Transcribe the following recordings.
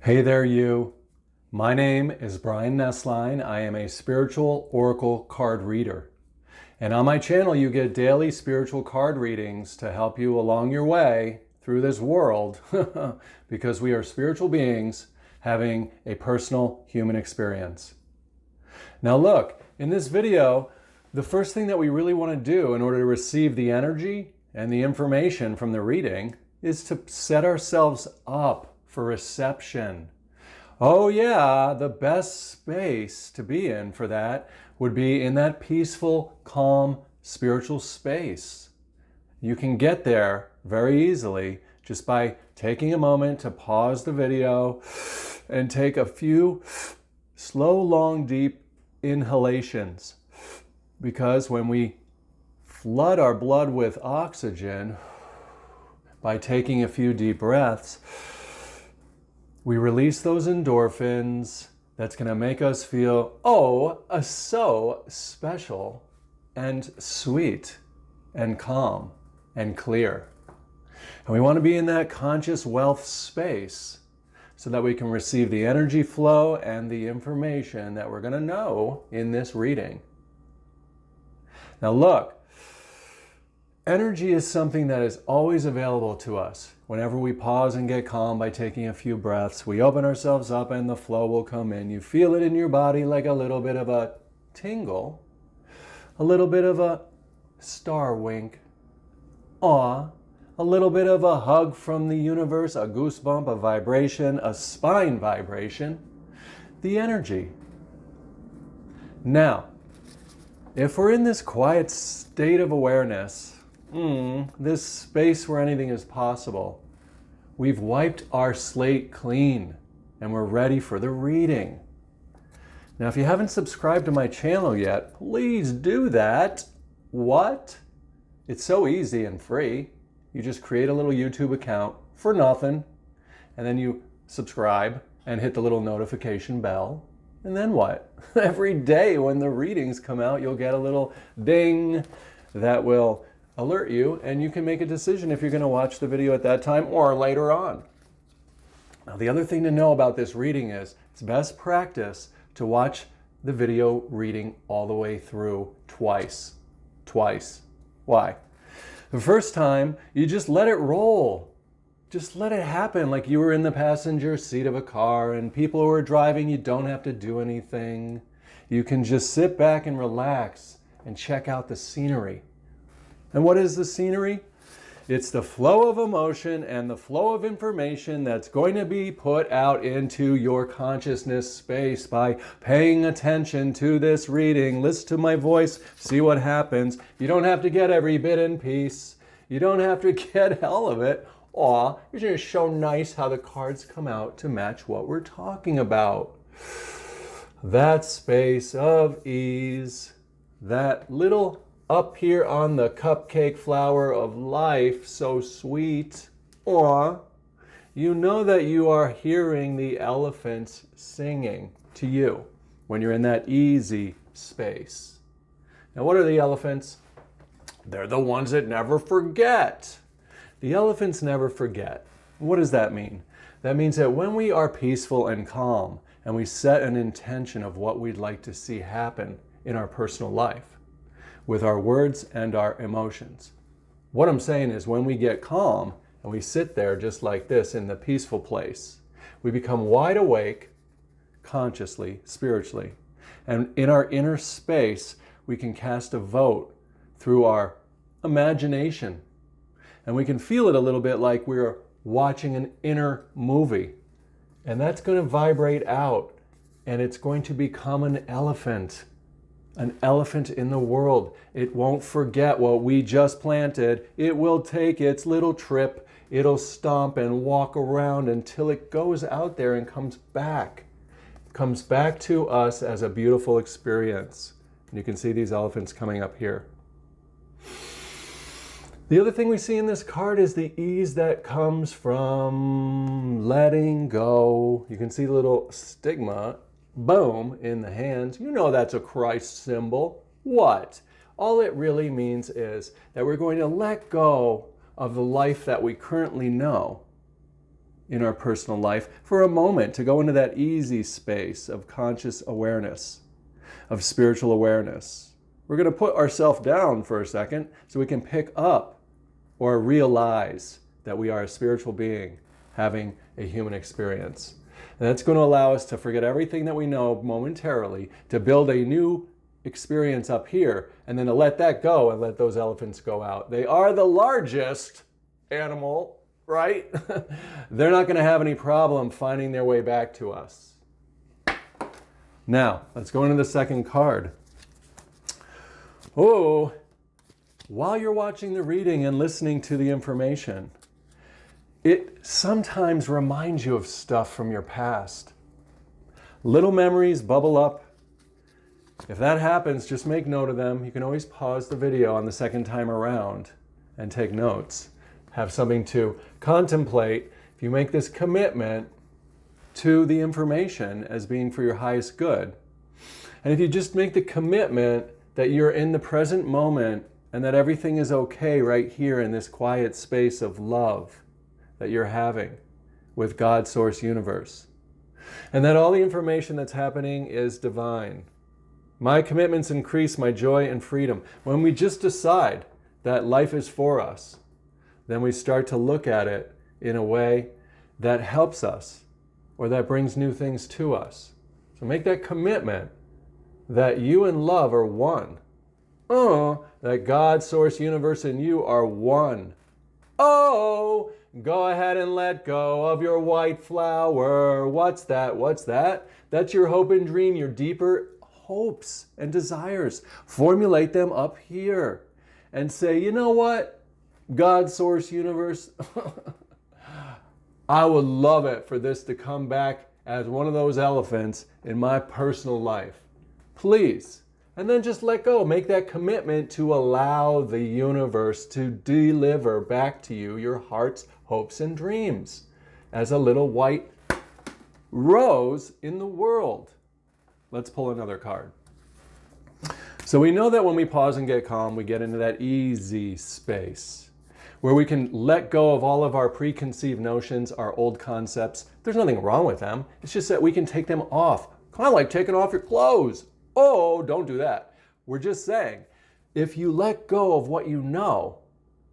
Hey there, you. My name is Brian Nesline. I am a spiritual oracle card reader. And on my channel, you get daily spiritual card readings to help you along your way through this world because we are spiritual beings having a personal human experience. Now look, in this video, the first thing that we really want to do in order to receive the energy and the information from the reading is to set ourselves up for reception. Oh yeah, the best space to be in for that would be in that peaceful, calm, spiritual space. You can get there very easily just by taking a moment to pause the video and take a few slow, long, deep inhalations. Because when we flood our blood with oxygen by taking a few deep breaths, we release those endorphins that's going to make us feel, so special and sweet and calm and clear. And we want to be in that conscious wealth space so that we can receive the energy flow and the information that we're going to know in this reading. Now look, energy is something that is always available to us. Whenever we pause and get calm by taking a few breaths, we open ourselves up and the flow will come in. You feel it in your body like a little bit of a tingle, a little bit of a star wink, awe, a little bit of a hug from the universe, a goosebump, a vibration, a spine vibration, the energy. Now, if we're in this quiet state of awareness, this space where anything is possible, we've wiped our slate clean and we're ready for the reading. Now, if you haven't subscribed to my channel yet, please do that. What? It's so easy and free. You just create a little YouTube account for nothing, and then you subscribe and hit the little notification bell. And then what? Every day when the readings come out, you'll get a little ding that will alert you, and you can make a decision if you're going to watch the video at that time or later on. Now, the other thing to know about this reading is it's best practice to watch the video reading all the way through twice. Why? The first time, you just let it roll. Just let it happen like you were in the passenger seat of a car and people who are driving, you don't have to do anything. You can just sit back and relax and check out the scenery. And what is the scenery? It's the flow of emotion and the flow of information that's going to be put out into your consciousness space by paying attention to this reading. Listen to my voice, see what happens. You don't have to get every bit and piece. You don't have to get all of it. It's just so nice how the cards come out to match what we're talking about. That space of ease, that little up here on the cupcake flower of life, so sweet. You know that you are hearing the elephants singing to you when you're in that easy space. Now, what are the elephants? They're the ones that never forget. The elephants never forget. What does that mean? That means that when we are peaceful and calm and we set an intention of what we'd like to see happen in our personal life, with our words and our emotions. What I'm saying is when we get calm and we sit there just like this in the peaceful place, we become wide awake consciously, spiritually. And in our inner space, we can cast a vote through our imagination. And we can feel it a little bit like we're watching an inner movie. And that's going to vibrate out and it's going to become an elephant in the world. It won't forget what we just planted. It will take its little trip. It'll stomp and walk around until it goes out there and comes back to us as a beautiful experience. And you can see these elephants coming up here. The other thing we see in this card is the ease that comes from letting go. You can see the little stigma, boom, in the hands. You know that's a Christ symbol. What? All it really means is that we're going to let go of the life that we currently know in our personal life for a moment to go into that easy space of conscious awareness, of spiritual awareness. We're going to put ourselves down for a second so we can pick up or realize that we are a spiritual being having a human experience. And that's going to allow us to forget everything that we know momentarily, to build a new experience up here, and then to let that go and let those elephants go out. They are the largest animal, right? They're not going to have any problem finding their way back to us. Now, let's go into the second card. Oh, while you're watching the reading and listening to the information, it sometimes reminds you of stuff from your past. Little memories bubble up. If that happens, just make note of them. You can always pause the video on the second time around and take notes. Have something to contemplate if you make this commitment to the information as being for your highest good. And if you just make the commitment that you're in the present moment and that everything is okay right here in this quiet space of love that you're having with God, Source, Universe, and that all the information that's happening is divine. My commitments increase my joy and freedom. When we just decide that life is for us, then we start to look at it in a way that helps us or that brings new things to us. So make that commitment that you and love are one. That God, Source, Universe, and you are one. Oh, go ahead and let go of your white flower. What's that? What's that? That's your hope and dream, your deeper hopes and desires. Formulate them up here and say, you know what? God, Source, Universe, I would love it for this to come back as one of those elephants in my personal life. Please. And then just let go. Make that commitment to allow the universe to deliver back to you your heart's hopes and dreams as a little white rose in the world. Let's pull another card. So we know that when we pause and get calm, we get into that easy space where we can let go of all of our preconceived notions, our old concepts. There's nothing wrong with them. It's just that we can take them off. Kind of like taking off your clothes. Oh, don't do that. We're just saying, if you let go of what you know,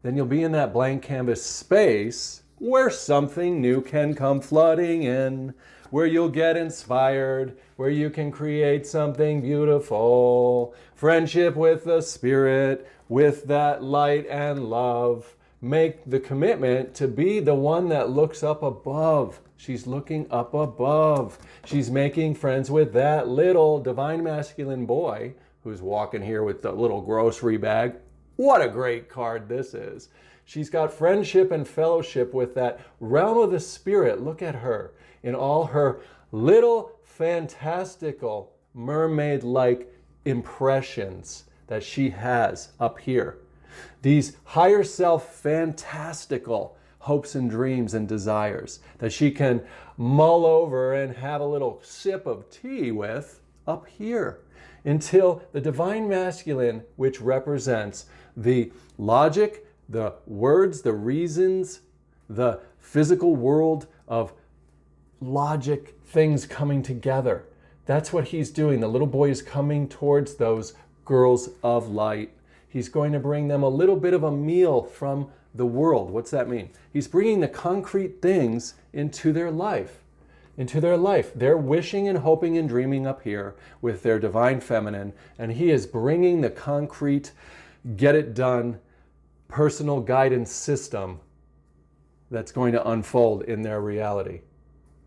then you'll be in that blank canvas space where something new can come flooding in, where you'll get inspired, where you can create something beautiful. Friendship with the Spirit, with that light and love. Make the commitment to be the one that looks up above. She's looking up above. She's making friends with that little divine masculine boy who's walking here with the little grocery bag. What a great card this is. She's got friendship and fellowship with that realm of the spirit. Look at her in all her little fantastical mermaid-like impressions that she has up here. These higher self fantastical hopes and dreams and desires that she can mull over and have a little sip of tea with up here until the divine masculine, which represents the logic, the words, the reasons, the physical world of logic, things coming together. That's what he's doing. The little boy is coming towards those girls of light. He's going to bring them a little bit of a meal from the world. What's that mean? He's bringing the concrete things into their life. They're wishing and hoping and dreaming up here with their divine feminine, and he is bringing the concrete, get it done, personal guidance system that's going to unfold in their reality.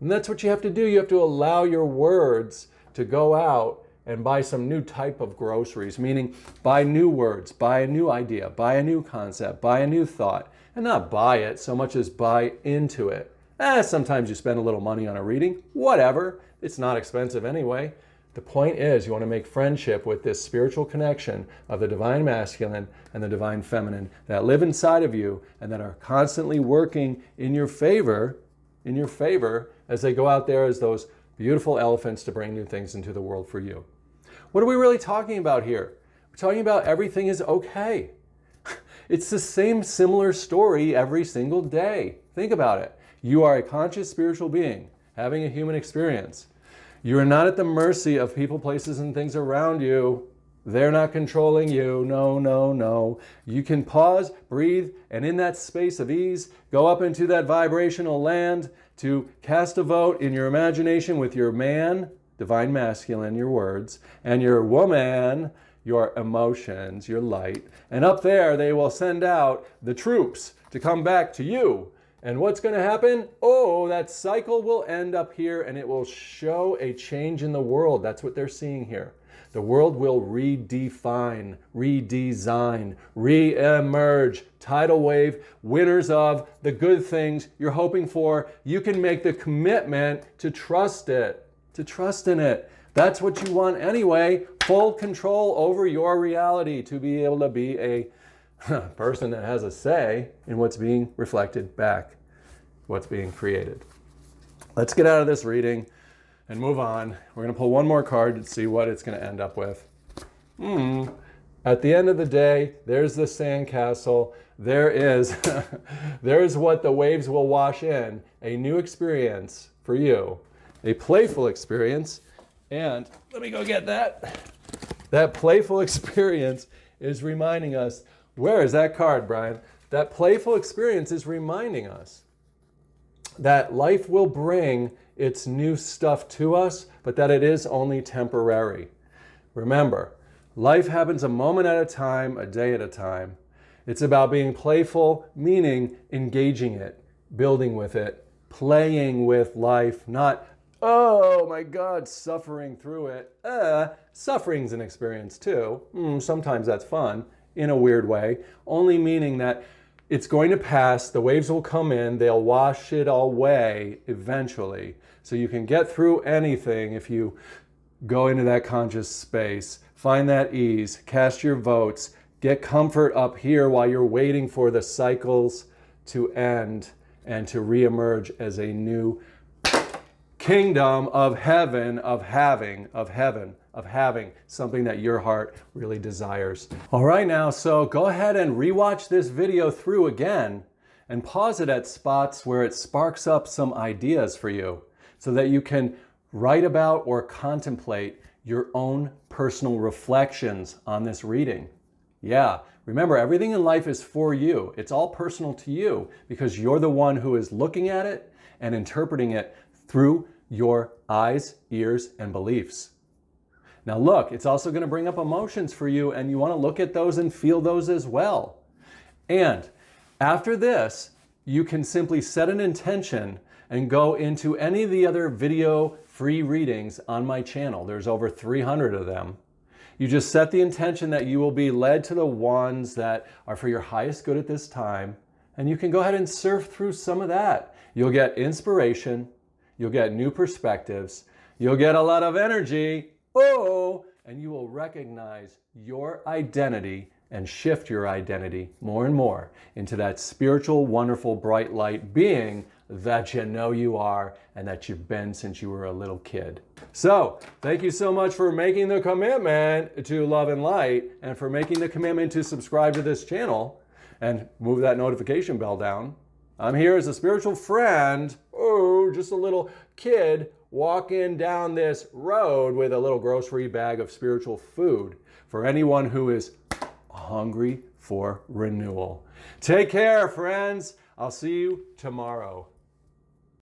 And that's what you have to do. You have to allow your words to go out and buy some new type of groceries, meaning buy new words, buy a new idea, buy a new concept, buy a new thought, and not buy it so much as buy into it. Sometimes you spend a little money on a reading, whatever. It's not expensive anyway. The point is you want to make friendship with this spiritual connection of the divine masculine and the divine feminine that live inside of you and that are constantly working in your favor as they go out there as those beautiful elephants to bring new things into the world for you. What are we really talking about here? We're talking about everything is okay. It's the same similar story every single day. Think about it. You are a conscious spiritual being having a human experience. You are not at the mercy of people, places, and things around you. They're not controlling you. No, no, no. You can pause, breathe, and in that space of ease, go up into that vibrational land to cast a vote in your imagination with your man, divine masculine, your words, and your woman, your emotions, your light. And up there, they will send out the troops to come back to you. And what's going to happen? Oh, that cycle will end up here and it will show a change in the world. That's what they're seeing here. The world will redefine, redesign, re-emerge, tidal wave, winners of the good things you're hoping for. You can make the commitment to trust it, to trust in it. That's what you want anyway. Full control over your reality, to be able to be a person that has a say in what's being reflected back, what's being created. Let's get out of this reading and move on. We're going to pull one more card to see what it's going to end up with. At the end of the day, there's the sandcastle. There is, there's what the waves will wash in. A new experience for you. A playful experience. And let me go get that. That playful experience is reminding us, where is that card, Brian? That playful experience is reminding us that life will bring its new stuff to us, but that it is only temporary. Remember, life happens a moment at a time, a day at a time. It's about being playful, meaning engaging it, building with it, playing with life, not, oh my God, suffering through it. Suffering's an experience too. Sometimes that's fun in a weird way, only meaning that it's going to pass, the waves will come in, they'll wash it away eventually. So you can get through anything if you go into that conscious space, find that ease, cast your votes, get comfort up here while you're waiting for the cycles to end and to reemerge as a new kingdom of heaven, of having something that your heart really desires. All right now, so go ahead and rewatch this video through again and pause it at spots where it sparks up some ideas for you so that you can write about or contemplate your own personal reflections on this reading. Yeah, remember, everything in life is for you. It's all personal to you because you're the one who is looking at it and interpreting it through your eyes, ears, and beliefs. Now look, it's also going to bring up emotions for you, and you want to look at those and feel those as well. And after this, you can simply set an intention and go into any of the other video free readings on my channel. There's over 300 of them. You just set the intention that you will be led to the ones that are for your highest good at this time, and you can go ahead and surf through some of that. You'll get inspiration, you'll get new perspectives, you'll get a lot of energy, and you will recognize your identity and shift your identity more and more into that spiritual, wonderful, bright light being that you know you are and that you've been since you were a little kid. So, thank you so much for making the commitment to love and light and for making the commitment to subscribe to this channel and move that notification bell down. I'm here as a spiritual friend, just a little kid walking down this road with a little grocery bag of spiritual food for anyone who is hungry for renewal. Take care, friends. I'll see you tomorrow.